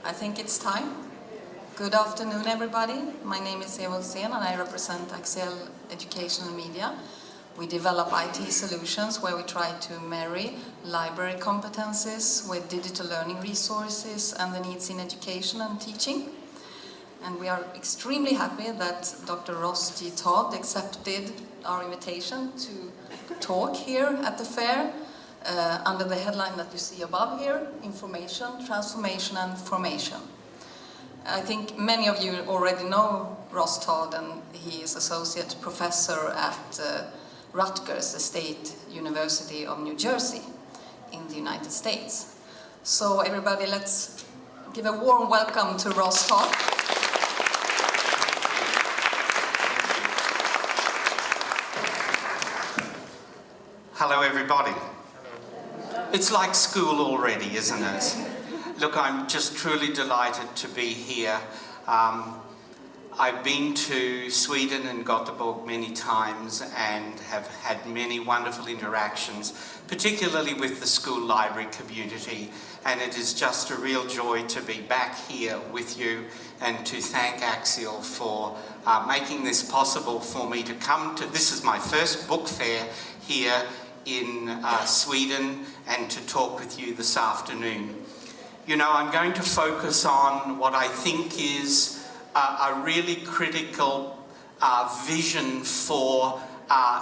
I think it's time. Good afternoon, everybody. My name is Eva and I represent Axiell Education Media. We develop IT solutions where we try to marry library competencies with digital learning resources and the needs in education and teaching. And we are extremely happy that Dr. Ross G. Todd accepted our invitation to talk here at the fair under the headline that you see above here, Information, Transformation and Formation. I think many of you already know Ross Todd, and he is Associate Professor at Rutgers, the State University of New Jersey in the United States. So everybody, let's give a warm welcome to Ross Todd. Hello everybody. It's like school already, isn't it? Look, I'm just truly delighted to be here. I've been to Sweden and Gothenburg many times and have had many wonderful interactions, particularly with the school library community. And it is just a real joy to be back here with you and to thank Axiell for making this possible for me to come to. This is my first book fair here in Sweden and to talk with you this afternoon. You know, I'm going to focus on what I think is a really critical vision for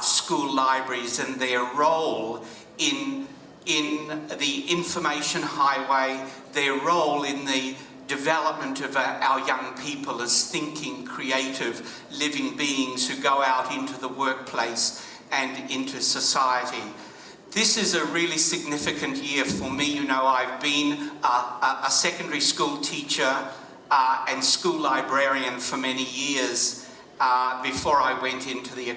school libraries and their role in the information highway, their role in the development of our young people as thinking, creative, living beings who go out into the workplace and into society. This is a really significant year for me. You know, I've been a secondary school teacher and school librarian for many years before I went into the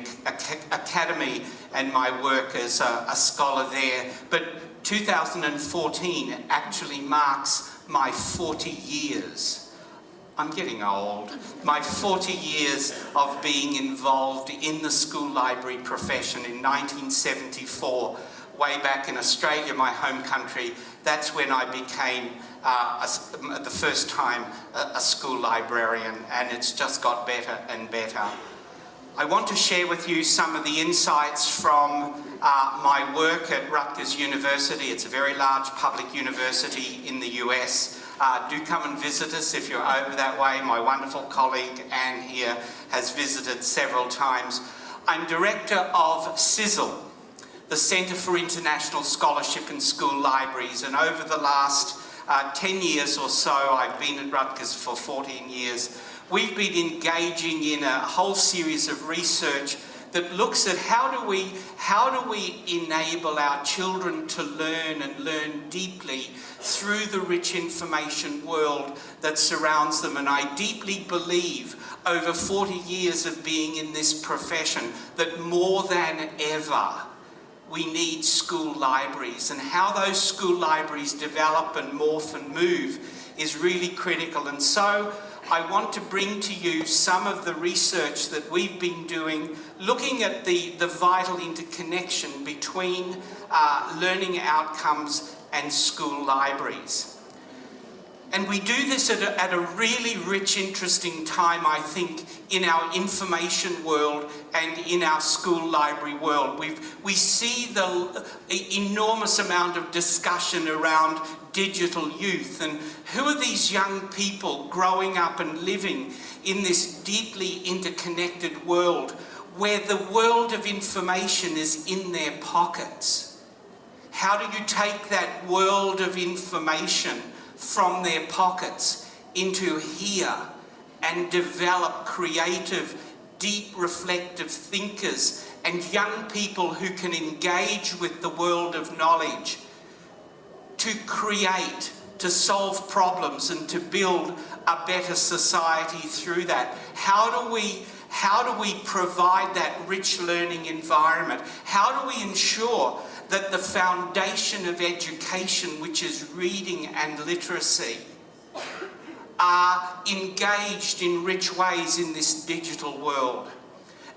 academy and my work as a scholar there. But 2014 actually marks my 40 years. I'm getting old. My 40 years of being involved in the school library profession in 1974, way back in Australia, my home country. That's when I became, the first time, a school librarian, and it's just got better and better. I want to share with you some of the insights from my work at Rutgers University. It's a very large public university in the US. Do come and visit us if you're over that way. My wonderful colleague Anne here has visited several times. I'm director of CISL, the Centre for International Scholarship in School Libraries, and over the last 10 years or so, I've been at Rutgers for 14 years, we've been engaging in a whole series of research that looks at how do we enable our children to learn and learn deeply through the rich information world that surrounds them. And I deeply believe, over 40 years of being in this profession, that more than ever we need school libraries, and how those school libraries develop and morph and move is really critical. And so I want to bring to you some of the research that we've been doing, looking at the vital interconnection between learning outcomes and school libraries. And we do this at a really rich, interesting time, I think, in our information world and in our school library world. We see the enormous amount of discussion around digital youth, and who are these young people growing up and living in this deeply interconnected world where the world of information is in their pockets? How do you take that world of information from their pockets into here and develop creative, deep, reflective thinkers and young people who can engage with the world of knowledge to create, to solve problems and to build a better society through that? How do we provide that rich learning environment? How do we ensure that the foundation of education, which is reading and literacy, are engaged in rich ways in this digital world?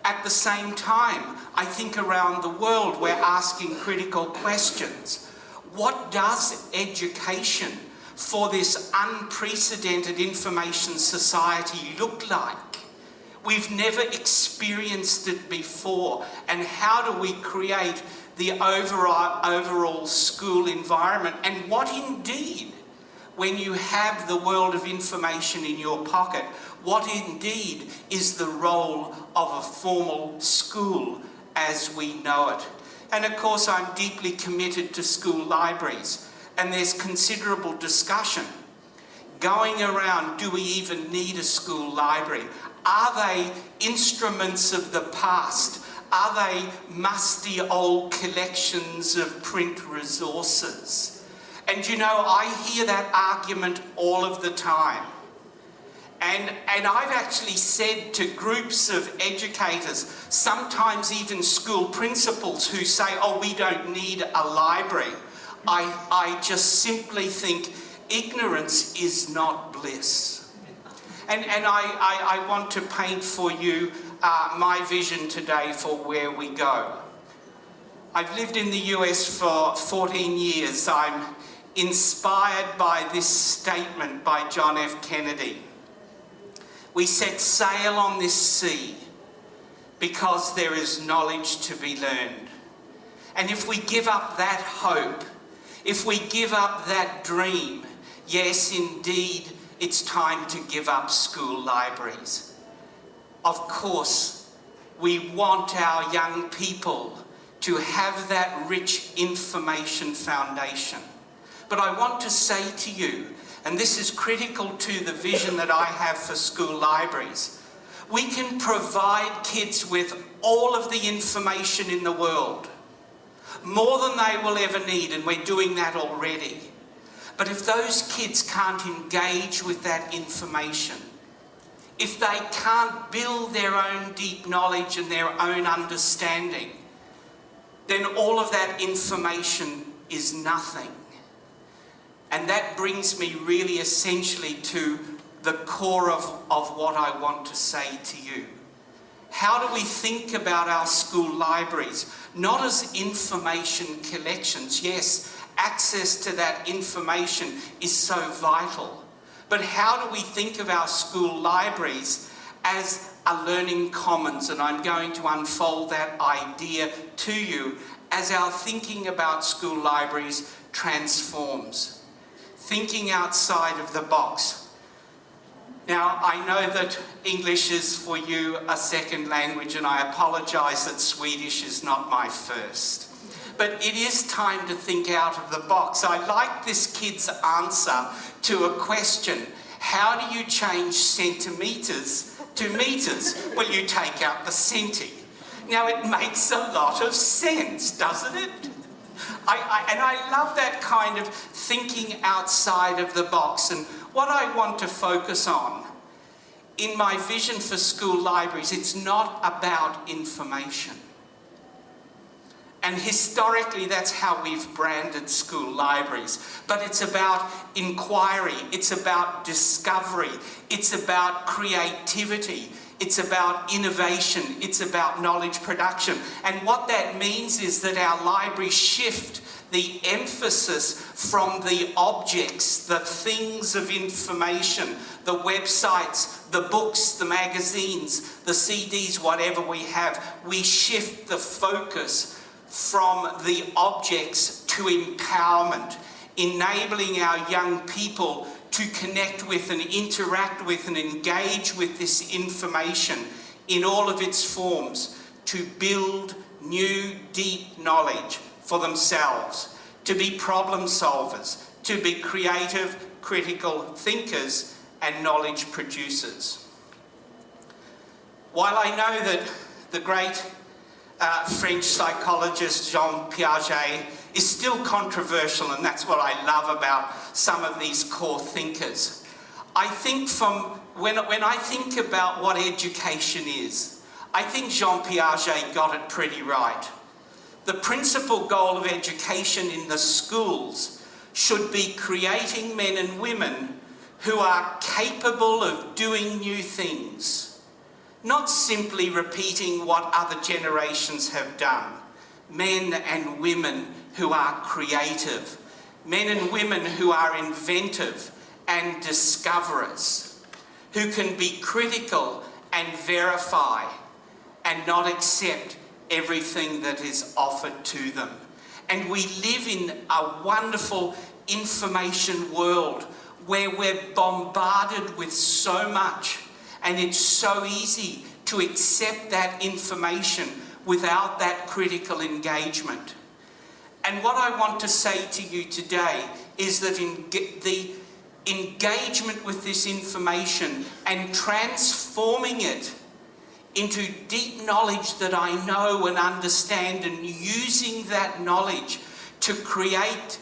At the same time, I think around the world we're asking critical questions. What does education for this unprecedented information society look like? We've never experienced it before. And how do we create the overall school environment? And what indeed, when you have the world of information in your pocket, what indeed is the role of a formal school as we know it? And of course, I'm deeply committed to school libraries, and there's considerable discussion going around, do we even need a school library? Are they instruments of the past? Are they musty old collections of print resources? And you know, I hear that argument all of the time. And I've actually said to groups of educators, sometimes even school principals who say, oh, we don't need a library. I just simply think ignorance is not bliss. And I want to paint for you my vision today for where we go. I've lived in the US for 14 years. I'm inspired by this statement by John F. Kennedy. We set sail on this sea because there is knowledge to be learned. And if we give up that hope, if we give up that dream, yes, indeed, it's time to give up school libraries. Of course, we want our young people to have that rich information foundation. But I want to say to you, and this is critical to the vision that I have for school libraries, we can provide kids with all of the information in the world, more than they will ever need, and we're doing that already. But if those kids can't engage with that information, if they can't build their own deep knowledge and their own understanding, then all of that information is nothing. And that brings me really essentially to the core of what I want to say to you. How do we think about our school libraries? Not as information collections. Yes, access to that information is so vital. But how do we think of our school libraries as a learning commons? And I'm going to unfold that idea to you as our thinking about school libraries transforms. Thinking outside of the box. Now, I know that English is for you a second language, and I apologise that Swedish is not my first. But it is time to think out of the box. I like this kid's answer to a question. How do you change centimetres to metres? Well, you take out the centi. Now, it makes a lot of sense, doesn't it? And I love that kind of thinking outside of the box. And what I want to focus on in my vision for school libraries, it's not about information. And historically, that's how we've branded school libraries. But it's about inquiry, it's about discovery, it's about creativity, it's about innovation, it's about knowledge production. And what that means is that our libraries shift the emphasis from the objects, the things of information, the websites, the books, the magazines, the CDs, whatever we have. We shift the focus from the objects to empowerment, enabling our young people to connect with and interact with and engage with this information in all of its forms, to build new, deep knowledge for themselves, to be problem solvers, to be creative, critical thinkers and knowledge producers. While I know that the great French psychologist Jean Piaget is still controversial, and that's what I love about some of these core thinkers. I think when I think about what education is, I think Jean Piaget got it pretty right. The principal goal of education in the schools should be creating men and women who are capable of doing new things, not simply repeating what other generations have done. Men and women who are creative, men and women who are inventive and discoverers, who can be critical and verify and not accept everything that is offered to them. And we live in a wonderful information world where we're bombarded with so much, and it's so easy to accept that information without that critical engagement. And what I want to say to you today is that the engagement with this information and transforming it into deep knowledge that I know and understand, and using that knowledge to create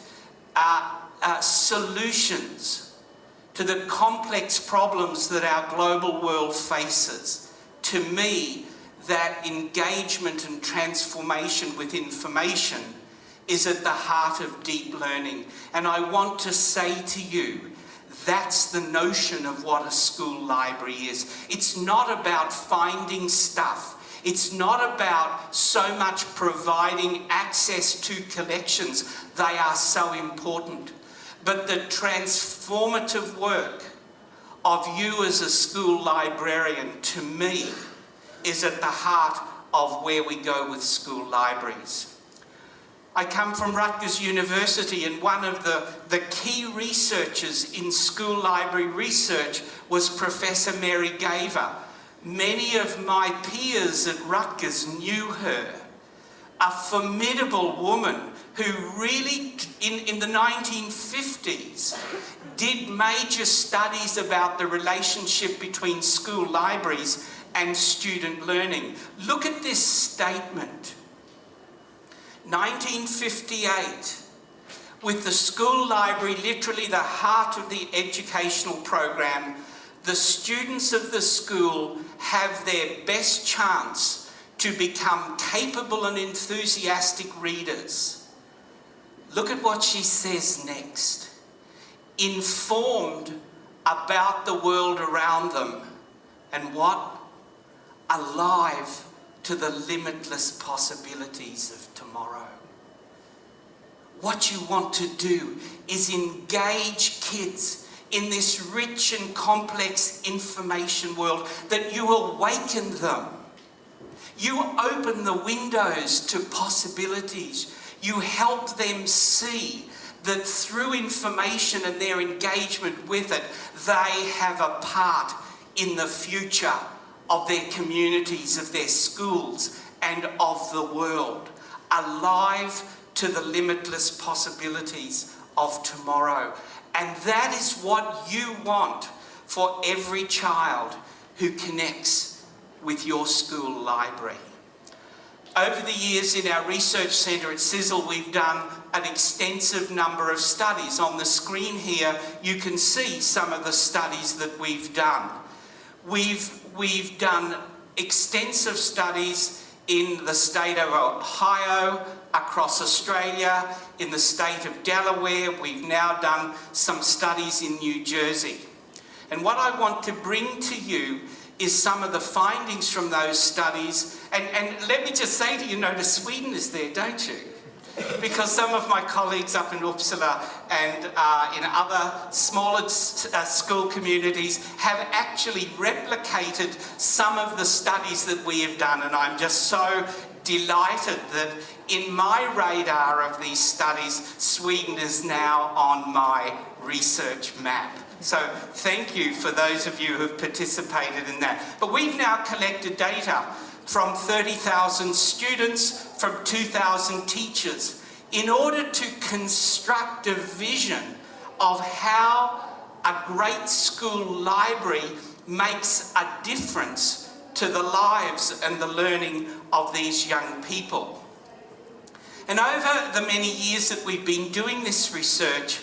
solutions to the complex problems that our global world faces. To me, that engagement and transformation with information is at the heart of deep learning. And I want to say to you, that's the notion of what a school library is. It's not about finding stuff. It's not about so much providing access to collections. They are so important. But the transformative work of you as a school librarian, to me, is at the heart of where we go with school libraries. I come from Rutgers University, and one of the key researchers in school library research was Professor Mary Gaver. Many of my peers at Rutgers knew her. A formidable woman who really, in the 1950s, did major studies about the relationship between school libraries and student learning. Look at this statement. 1958, with the school library literally the heart of the educational program, the students of the school have their best chance to become capable and enthusiastic readers. Look at what she says next. Informed about the world around them, and what? Alive to the limitless possibilities of tomorrow. What you want to do is engage kids in this rich and complex information world, that you awaken them. You open the windows to possibilities. You help them see that through information and their engagement with it, they have a part in the future of their communities, of their schools, and of the world, alive to the limitless possibilities of tomorrow. And that is what you want for every child who connects with your school library. Over the years in our research centre at Axiell, we've done an extensive number of studies. On the screen here, you can see some of the studies that we've done. We've done extensive studies in the state of Ohio, across Australia, in the state of Delaware. We've now done some studies in New Jersey. And what I want to bring to you is some of the findings from those studies. And let me just say to you, notice Sweden is there, don't you? Because some of my colleagues up in Uppsala and in other smaller school communities have actually replicated some of the studies that we have done. And I'm just so delighted that in my radar of these studies, Sweden is now on my research map. So thank you for those of you who have participated in that. But we've now collected data from 30,000 students, from 2,000 teachers, in order to construct a vision of how a great school library makes a difference to the lives and the learning of these young people. And over the many years that we've been doing this research,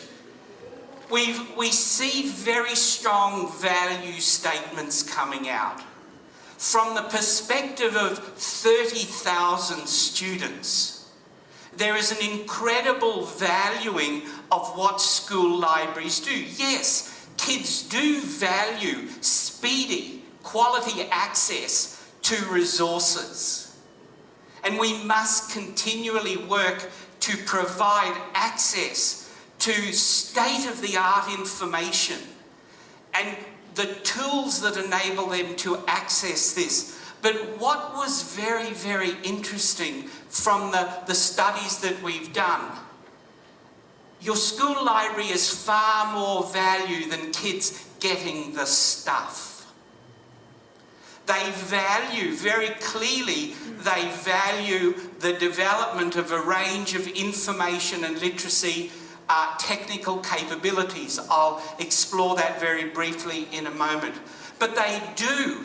we see very strong value statements coming out. From the perspective of 30,000 students, there is an incredible valuing of what school libraries do. Yes, kids do value speedy, quality access to resources. And we must continually work to provide access to state-of-the-art information and the tools that enable them to access this. But what was very, very interesting from the studies that we've done, your school library is far more value than kids getting the stuff. They value, very clearly, they value the development of a range of information and literacy technical capabilities. I'll explore that very briefly in a moment. But they do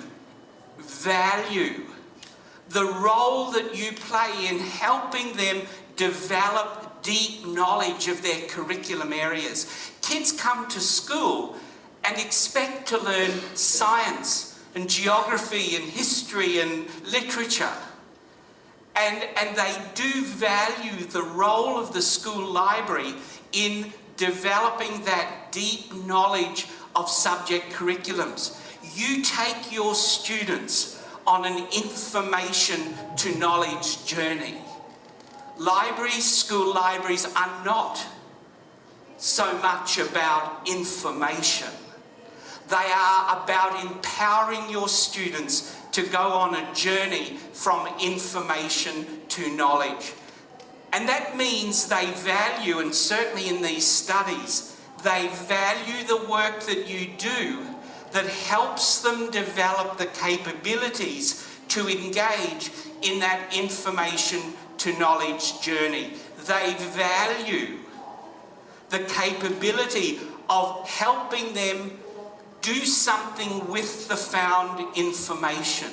value the role that you play in helping them develop deep knowledge of their curriculum areas. Kids come to school and expect to learn science and geography and history and literature. And they do value the role of the school library in developing that deep knowledge of subject curriculums. You take your students on an information to knowledge journey. Libraries, school libraries are not so much about information. They are about empowering your students to go on a journey from information to knowledge. And that means they value, and certainly in these studies, they value the work that you do that helps them develop the capabilities to engage in that information to knowledge journey. They value the capability of helping them do something with the found information.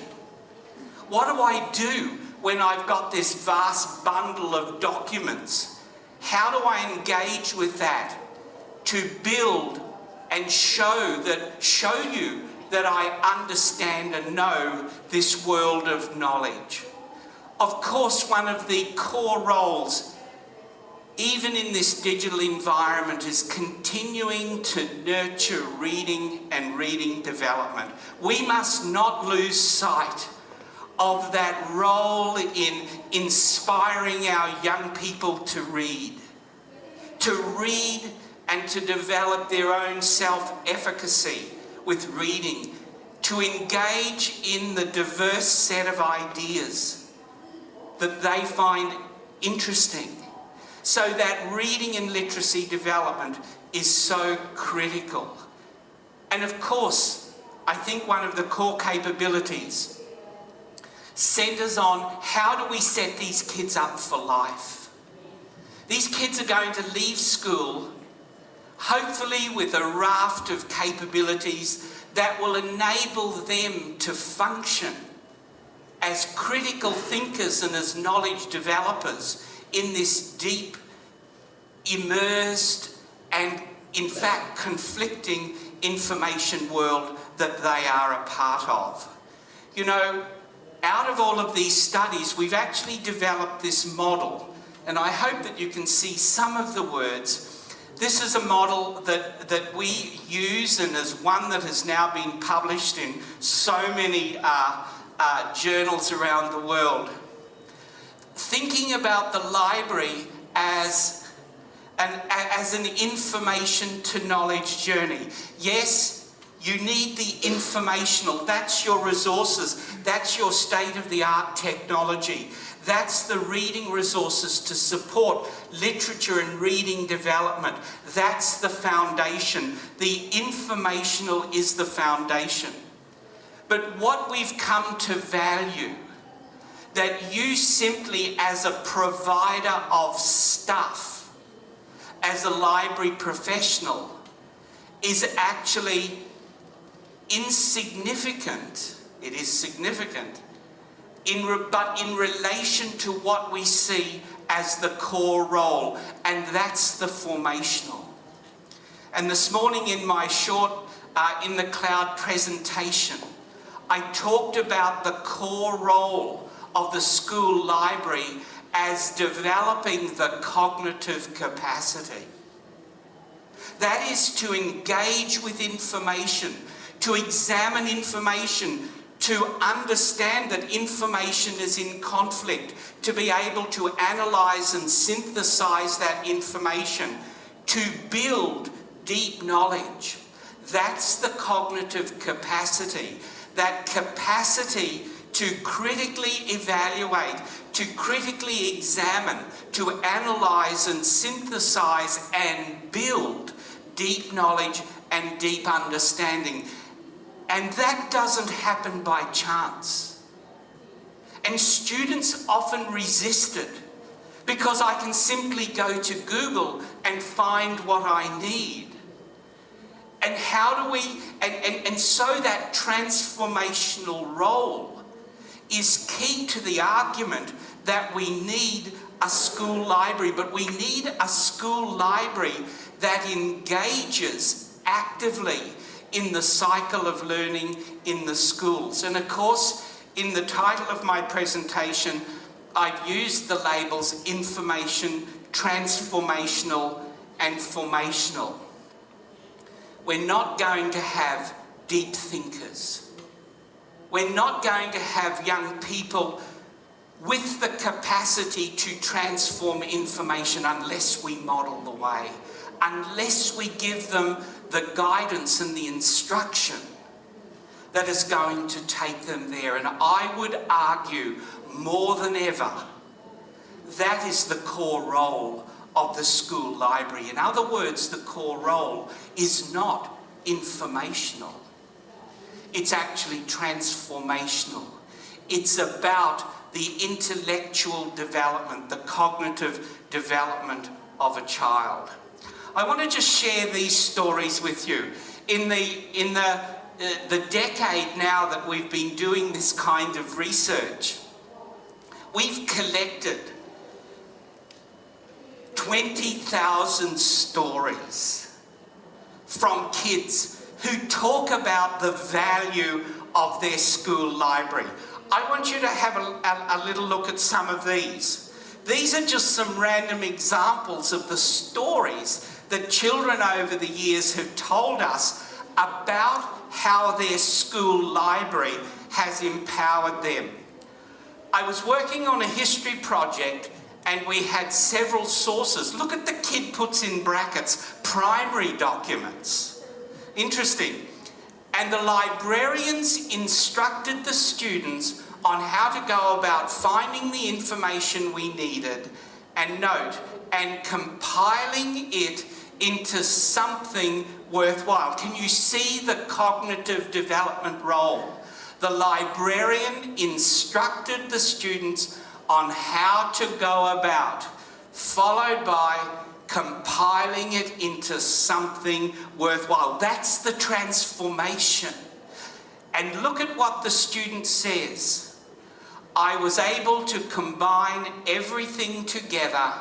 What do I do when I've got this vast bundle of documents? How do I engage with that to build and show you that I understand and know this world of knowledge? Of course, one of the core roles, even in this digital environment, is continuing to nurture reading and reading development. We must not lose sight of that role in inspiring our young people to read and to develop their own self-efficacy with reading, to engage in the diverse set of ideas that they find interesting. So that reading and literacy development is so critical. And of course, I think one of the core capabilities centers on how do we set these kids up for life. These kids are going to leave school hopefully with a raft of capabilities that will enable them to function as critical thinkers and as knowledge developers in this deep, immersed, and in fact conflicting information world that they are a part of. You know, out of all of these studies, we've actually developed this model, and I hope that you can see some of the words. This is a model that we use, and is one that has now been published in so many journals around the world. Thinking about the library as an information to knowledge journey. Yes, you need the informational, that's your resources, that's your state-of-the-art technology. That's the reading resources to support literature and reading development. That's the foundation. The informational is the foundation. But what we've come to value, that you simply as a provider of stuff, as a library professional, is actually insignificant. It is significant, but in relation to what we see as the core role, and that's the formational. And this morning in my short in the cloud presentation, I talked about the core role of the school library as developing the cognitive capacity. That is to engage with information, to examine information, to understand that information is in conflict, to be able to analyze and synthesize that information, to build deep knowledge. That's the cognitive capacity, that capacity to critically evaluate, to critically examine, to analyze and synthesize and build deep knowledge and deep understanding. And that doesn't happen by chance. And students often resist it because I can simply go to Google and find what I need. And how do we, and so that transformational role is key to the argument that we need a school library, but we need a school library that engages actively in the cycle of learning in the schools. And of course, in the title of my presentation, I've used the labels information, transformational, and formational. We're not going to have deep thinkers. We're not going to have young people with the capacity to transform information unless we model the way, unless we give them the guidance and the instruction that is going to take them there. And I would argue more than ever, that is the core role of the school library. In other words, the core role is not informational. It's actually transformational. It's about the intellectual development, the cognitive development of a child. I want to just share these stories with you. In the decade now that we've been doing this kind of research, we've collected 20,000 stories from kids who talk about the value of their school library. I want you to have a little look at some of these. These are just some random examples of the stories that children over the years have told us about how their school library has empowered them. I was working on a history project and we had several sources. Look at the kid puts in brackets, primary documents. Interesting. And the librarians instructed the students on how to go about finding the information we needed and compiling it into something worthwhile. Can you see the cognitive development role? The librarian instructed the students on how to go about, followed by compiling it into something worthwhile. That's the transformation. And look at what the student says. I was able to combine everything together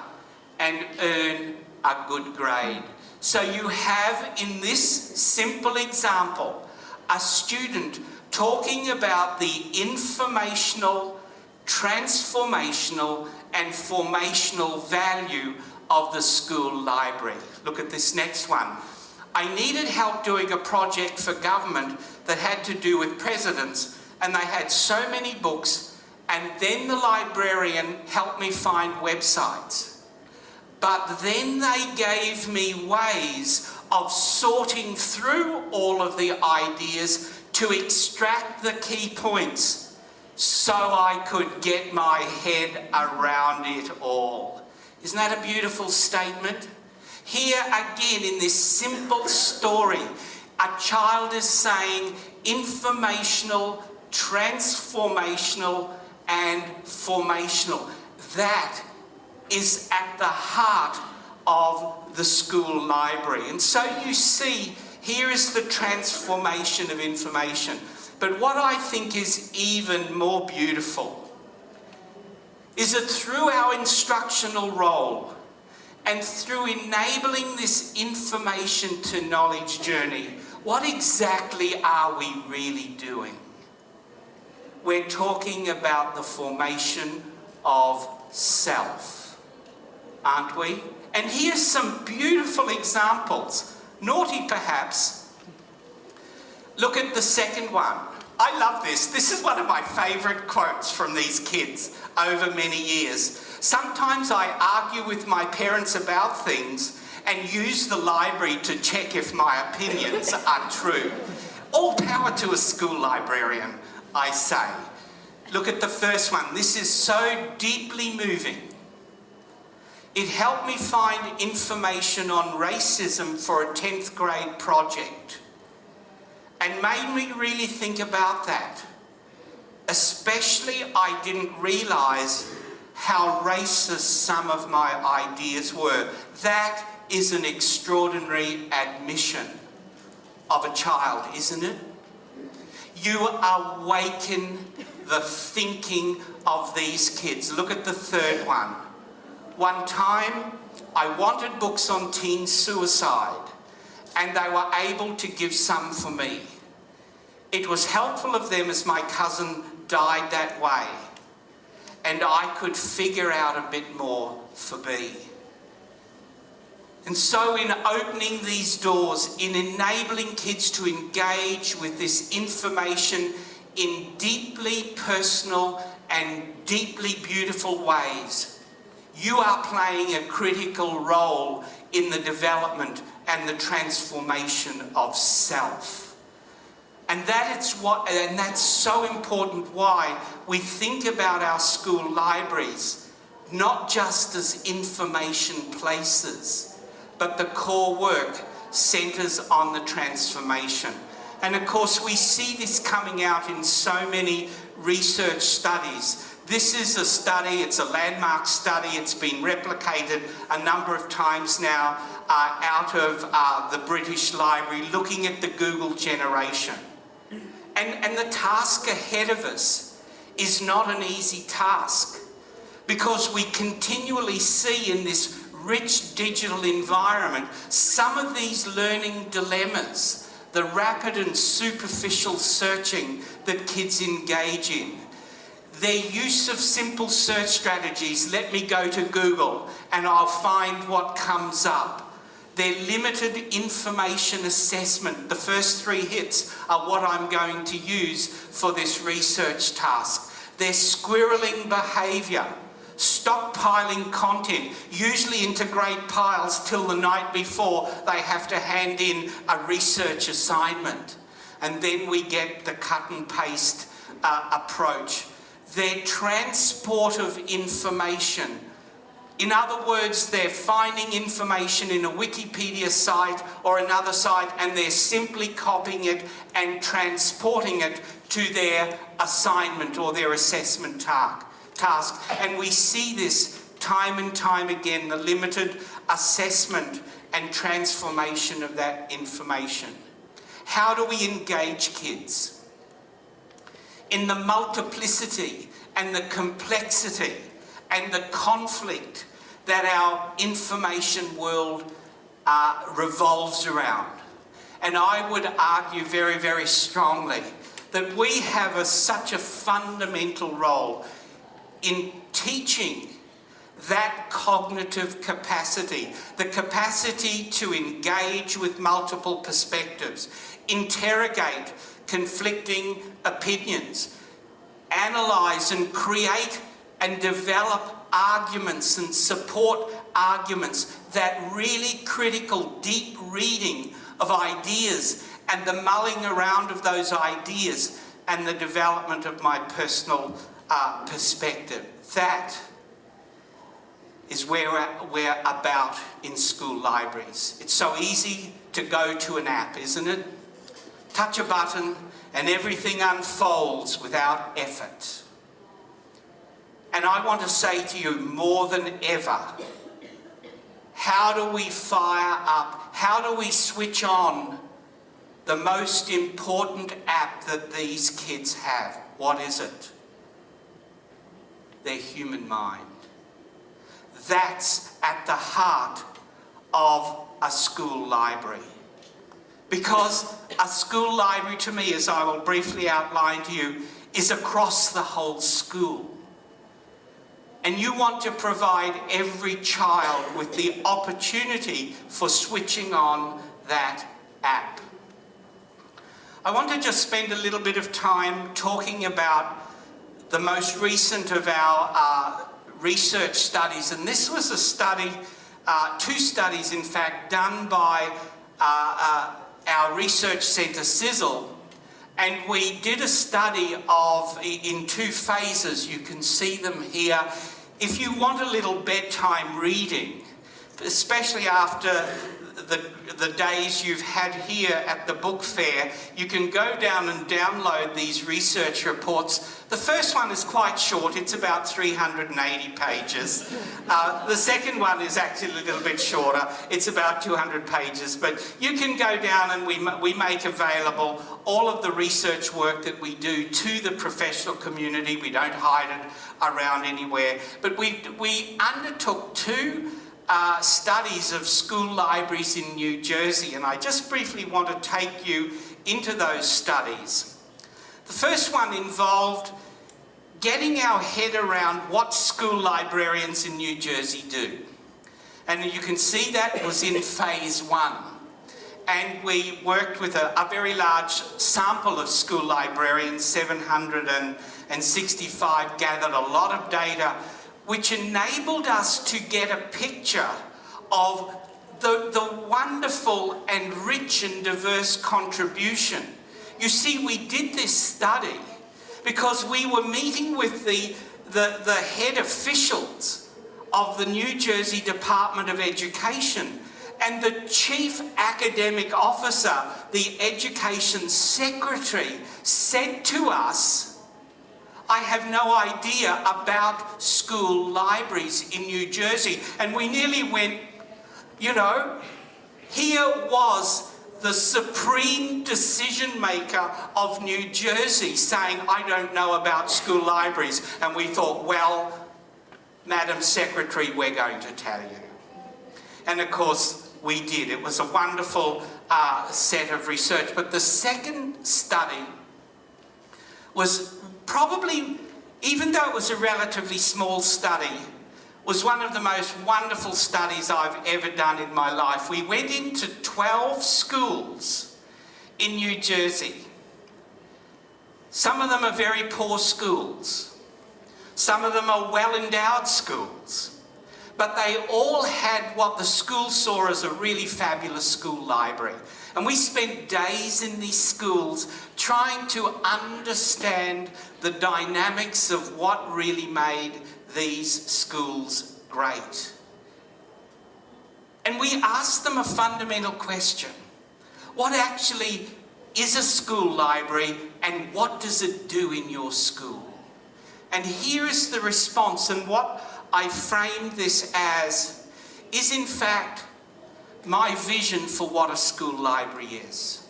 and earn a good grade. So you have in this simple example, a student talking about the informational, transformational, and formational value of the school library. Look at this next one. I needed help doing a project for government that had to do with presidents, and they had so many books, and then the librarian helped me find websites. But then they gave me ways of sorting through all of the ideas to extract the key points so I could get my head around it all. Isn't that a beautiful statement? Here again in this simple story, a child is saying informational, transformational, and formational. That is at the heart of the school library. And so you see, here is the transformation of information. But what I think is even more beautiful is that through our instructional role and through enabling this information to knowledge journey, what exactly are we really doing? We're talking about the formation of self, aren't we? And here's some beautiful examples. Naughty perhaps. Look at the second one. I love this. This is one of my favourite quotes from these kids over many years. Sometimes I argue with my parents about things and use the library to check if my opinions are true. All power to a school librarian, I say. Look at the first one. This is so deeply moving. It helped me find information on racism for a 10th grade project and made me really think about that. Especially, I didn't realise how racist some of my ideas were. That is an extraordinary admission of a child, isn't it? You awaken the thinking of these kids. Look at the third one. One time, I wanted books on teen suicide, and they were able to give some for me. It was helpful of them as my cousin died that way, and I could figure out a bit more for B. And so in opening these doors, in enabling kids to engage with this information in deeply personal and deeply beautiful ways, you are playing a critical role in the development and the transformation of self. And that's so important why we think about our school libraries, not just as information places, but the core work centres on the transformation. And of course, we see this coming out in so many research studies. This is a study, it's a landmark study, it's been replicated a number of times now out of the British Library, looking at the Google generation. And the task ahead of us is not an easy task, because we continually see in this rich digital environment some of these learning dilemmas, the rapid and superficial searching that kids engage in. Their use of simple search strategies, let me go to Google and I'll find what comes up. Their limited information assessment, the first 3 hits are what I'm going to use for this research task. Their squirreling behaviour, stockpiling content, usually into great piles till the night before they have to hand in a research assignment. And then we get the cut and paste approach. Their transport of information. In other words, they're finding information in a Wikipedia site or another site, and they're simply copying it and transporting it to their assignment or their assessment task. And we see this time and time again, the limited assessment and transformation of that information. How do we engage kids? In the multiplicity and the complexity and the conflict that our information world revolves around. And I would argue very, very strongly that we have such a fundamental role in teaching that cognitive capacity, the capacity to engage with multiple perspectives, interrogate conflicting opinions, analyse and create and develop arguments and support arguments, that really critical, deep reading of ideas and the mulling around of those ideas and the development of my personal perspective. That is where we're about in school libraries. It's so easy to go to an app, isn't it? Touch a button and everything unfolds without effort. And I want to say to you, more than ever, how do we fire up, how do we switch on the most important app that these kids have? What is it? Their human mind. That's at the heart of a school library. Because a school library, to me, as I will briefly outline to you, is across the whole school. And you want to provide every child with the opportunity for switching on that app. I want to just spend a little bit of time talking about the most recent of our research studies. And this was a study two studies in fact done by our research centre Axiell, and we did a study in two phases. You can see them here. If you want a little bedtime reading, especially after the days you've had here at the book fair, you can go down and download these research reports. The first one is quite short, it's about 380 pages. The second one is actually a little bit shorter, it's about 200 pages. But you can go down and we make available all of the research work that we do to the professional community. We don't hide it around anywhere. But we undertook two studies of school libraries in New Jersey, and I just briefly want to take you into those studies. The first one involved getting our head around what school librarians in New Jersey do. And you can see that was in phase one. And we worked with a very large sample of school librarians, 765, gathered a lot of data, which enabled us to get a picture of the wonderful and rich and diverse contribution. You see, we did this study because we were meeting with the head officials of the New Jersey Department of Education, and the chief academic officer, the education secretary, said to us, "I have no idea about school libraries in New Jersey." And we nearly went, you know, here was the supreme decision maker of New Jersey saying, "I don't know about school libraries." And we thought, well, Madam Secretary, we're going to tell you. And of course, we did. It was a wonderful set of research. But the second study was probably, even though it was a relatively small study, was one of the most wonderful studies I've ever done in my life. We went into 12 schools in New Jersey. Some of them are very poor schools. Some of them are well-endowed schools. But they all had what the school saw as a really fabulous school library. And we spent days in these schools trying to understand the dynamics of what really made these schools great. And we asked them a fundamental question. What actually is a school library, and what does it do in your school? And here is the response, and what I framed this as is in fact my vision for what a school library is.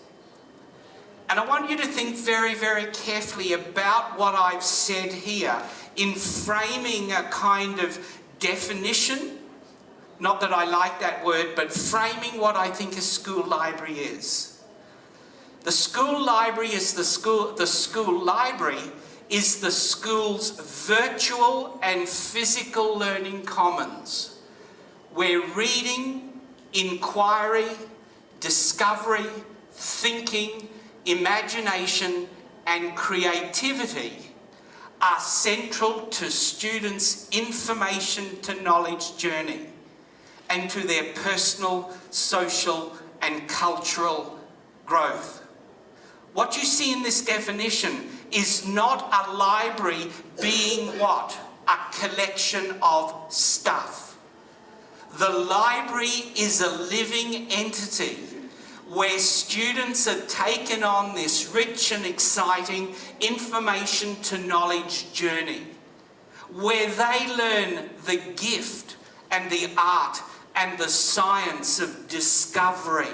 And I want you to think very, very carefully about what I've said here in framing a kind of definition, not that I like that word, but framing what I think a school library is. The school library is the school library is the school's virtual and physical learning commons, where reading, inquiry, discovery, thinking, imagination, and creativity are central to students' information to knowledge journey and to their personal, social, and cultural growth. What you see in this definition is not a library being what? A collection of stuff. The library is a living entity where students are taken on this rich and exciting information to knowledge journey, where they learn the gift and the art and the science of discovery,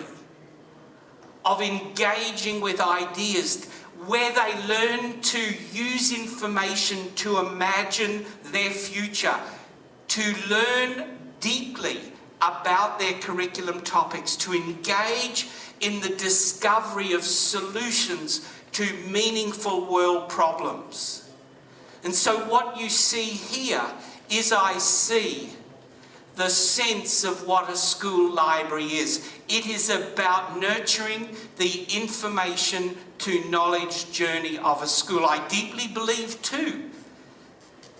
of engaging with ideas, where they learn to use information to imagine their future, to learn deeply about their curriculum topics, to engage in the discovery of solutions to meaningful world problems. And so what you see here is I see the sense of what a school library is. It is about nurturing the information to knowledge journey of a school. I deeply believe too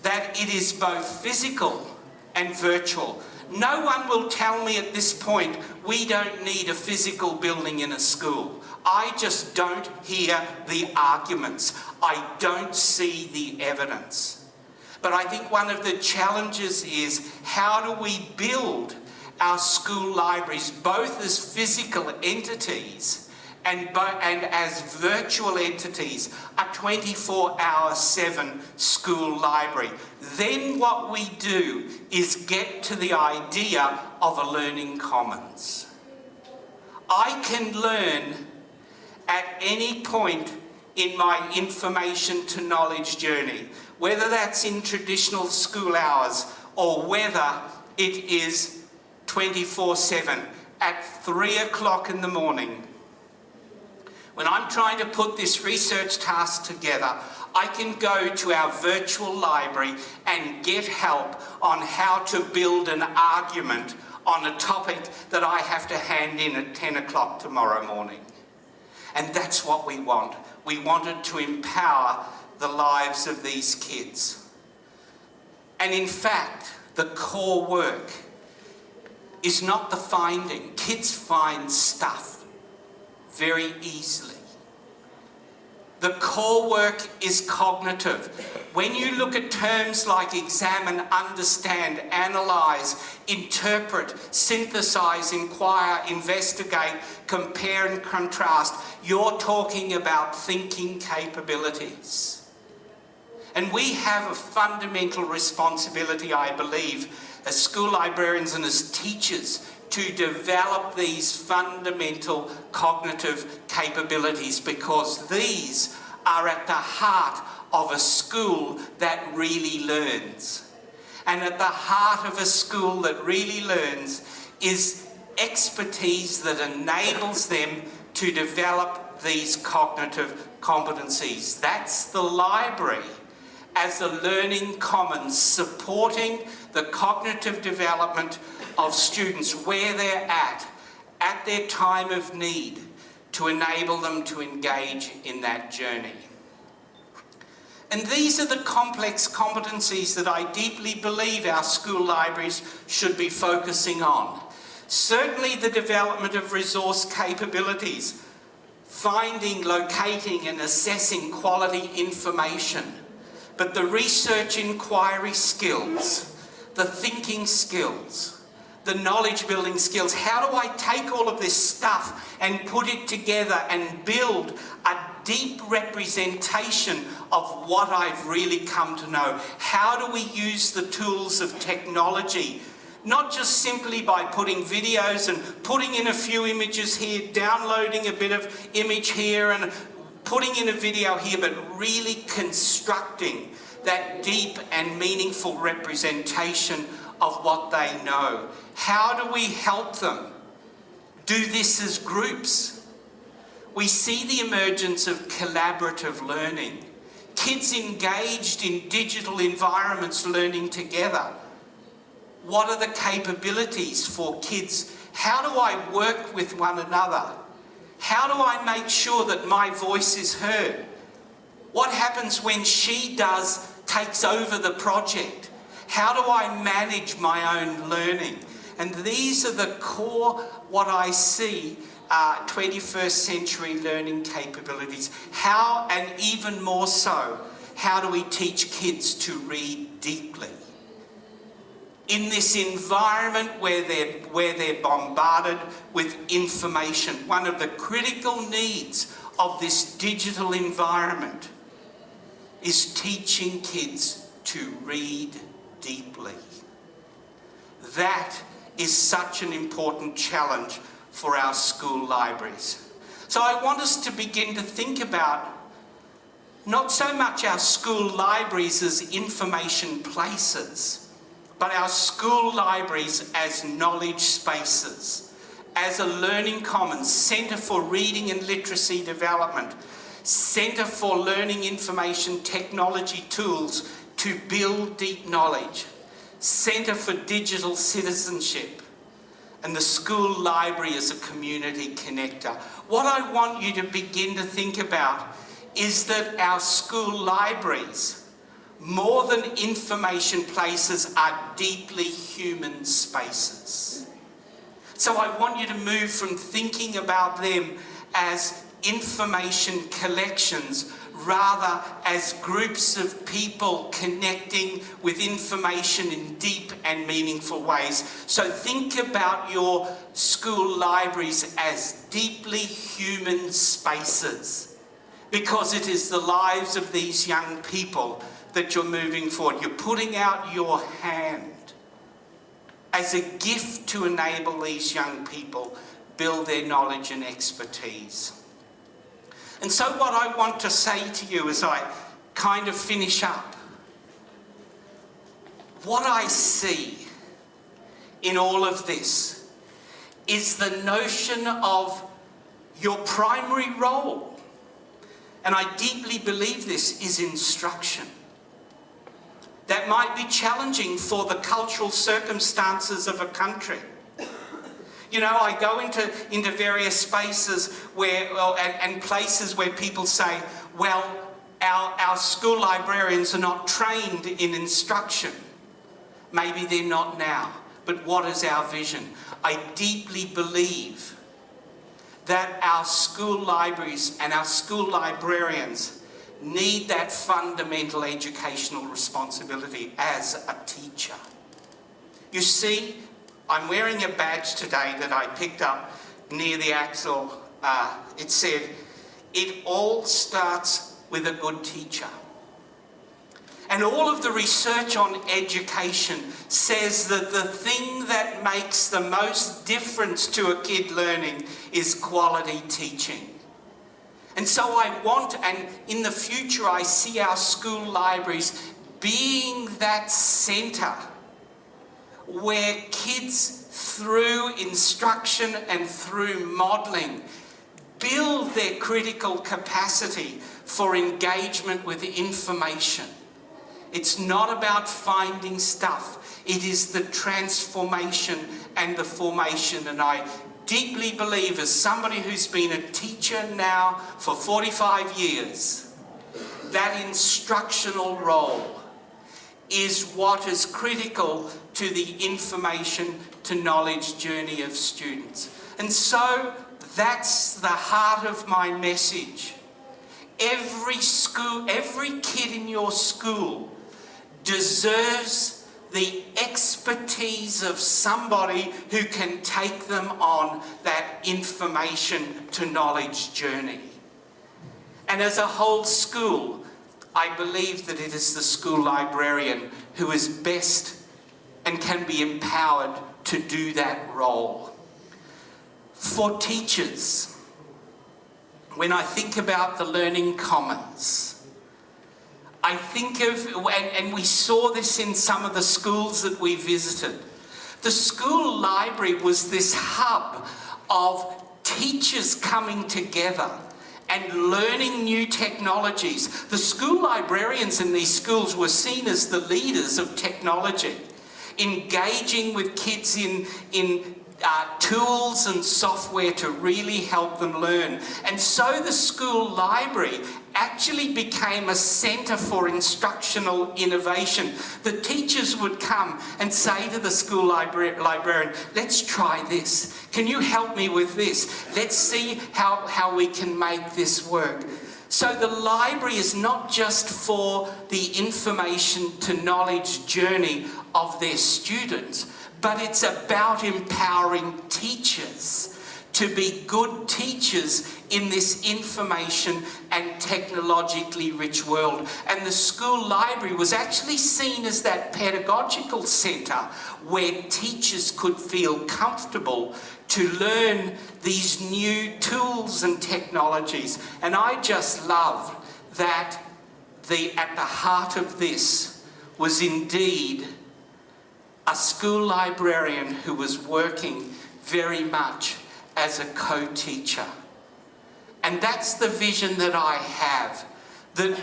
that it is both physical and virtual. No one will tell me at this point we don't need a physical building in a school. I just don't hear the arguments. I don't see the evidence. But I think one of the challenges is, how do we build our school libraries both as physical entities and as virtual entities, a 24/7 school library? Then what we do is get to the idea of a learning commons. I can learn at any point in my information to knowledge journey, whether that's in traditional school hours or whether it is 24/7 at 3 o'clock in the morning. When I'm trying to put this research task together, I can go to our virtual library and get help on how to build an argument on a topic that I have to hand in at 10 o'clock tomorrow morning. And that's what we want. We wanted to empower the lives of these kids. And in fact, the core work is not the finding. Kids find stuff very easily. The core work is cognitive. When you look at terms like examine, understand, analyze, interpret, synthesize, inquire, investigate, compare and contrast, you're talking about thinking capabilities. And we have a fundamental responsibility, I believe, as school librarians and as teachers, to develop these fundamental cognitive capabilities, because these are at the heart of a school that really learns. And at the heart of a school that really learns is expertise that enables them to develop these cognitive competencies. That's the library as a learning commons, supporting the cognitive development of students where they're at their time of need, to enable them to engage in that journey. And these are the complex competencies that I deeply believe our school libraries should be focusing on. Certainly the development of resource capabilities, finding, locating and assessing quality information, but the research inquiry skills, the thinking skills, the knowledge building skills. How do I take all of this stuff and put it together and build a deep representation of what I've really come to know? How do we use the tools of technology? Not just simply by putting videos and putting in a few images here, downloading a bit of image here and putting in a video here, but really constructing that deep and meaningful representation of what they know. How do we help them do this as groups? We see the emergence of collaborative learning. Kids engaged in digital environments learning together. What are the capabilities for kids? How do I work with one another? How do I make sure that my voice is heard? What happens when she takes over the project? How do I manage my own learning? And these are the core, what I see, 21st century learning capabilities. How, and even more so, how do we teach kids to read deeply? In this environment where they're bombarded with information, one of the critical needs of this digital environment is teaching kids to read deeply. That is such an important challenge for our school libraries. So I want us to begin to think about not so much our school libraries as information places, but our school libraries as knowledge spaces, as a learning commons, centre for reading and literacy development, centre for learning information technology tools to build deep knowledge, centre for digital citizenship, and the school library as a community connector. What I want you to begin to think about is that our school libraries more than information places, are deeply human spaces. So I want you to move from thinking about them as information collections, rather as groups of people connecting with information in deep and meaningful ways. So think about your school libraries as deeply human spaces, because it is the lives of these young people that you're moving forward. You're putting out your hand as a gift to enable these young people build their knowledge and expertise. And so what I want to say to you as I kind of finish up, what I see in all of this is the notion of your primary role, and I deeply believe this, is instruction. That might be challenging for the cultural circumstances of a country. You know, I go into various spaces where, and places where people say, well, our school librarians are not trained in instruction. Maybe they're not now, but what is our vision? I deeply believe that our school libraries and our school librarians need that fundamental educational responsibility as a teacher. You see, I'm wearing a badge today that I picked up near the Axiell. It said, "It all starts with a good teacher." And all of the research on education says that the thing that makes the most difference to a kid learning is quality teaching. And so I want, and in the future I see our school libraries being that centre where kids, through instruction and through modelling, build their critical capacity for engagement with information. It's not about finding stuff. It is the transformation and the formation. And I deeply believe, as somebody who's been a teacher now for 45 years, that instructional role is what is critical to the information to knowledge journey of students. And so that's the heart of my message. Every school, every kid in your school deserves the expertise of somebody who can take them on that information to knowledge journey. And as a whole school, I believe that it is the school librarian who is best and can be empowered to do that role. For teachers, when I think about the learning commons, I think of, and we saw this in some of the schools that we visited, the school library was this hub of teachers coming together and learning new technologies. The school librarians in these schools were seen as the leaders of technology, engaging with kids in tools and software to really help them learn. And so the school library actually became a centre for instructional innovation. The teachers would come and say to the school librarian, let's try this. Can you help me with this? Let's see how we can make this work. So the library is not just for the information to knowledge journey of their students, but it's about empowering teachers to be good teachers in this information and technologically rich world. And the school library was actually seen as that pedagogical centre where teachers could feel comfortable to learn these new tools and technologies. And I just love that at the heart of this was indeed a school librarian who was working very much as a co-teacher. And that's the vision that I have, that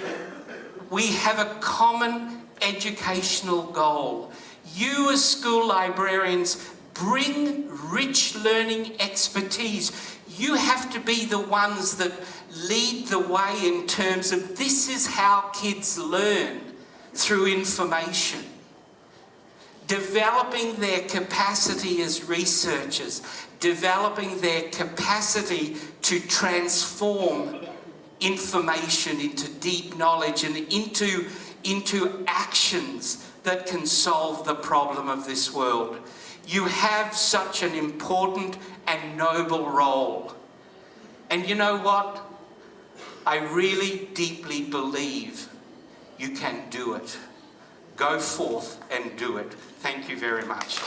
we have a common educational goal. You as school librarians bring rich learning expertise. You have to be the ones that lead the way in terms of this is how kids learn. through information, developing their capacity as researchers, developing their capacity to transform information into deep knowledge and into actions that can solve the problem of this world. You have such an important and noble role. And you know what? I really deeply believe you can do it. Go forth and do it. Thank you very much.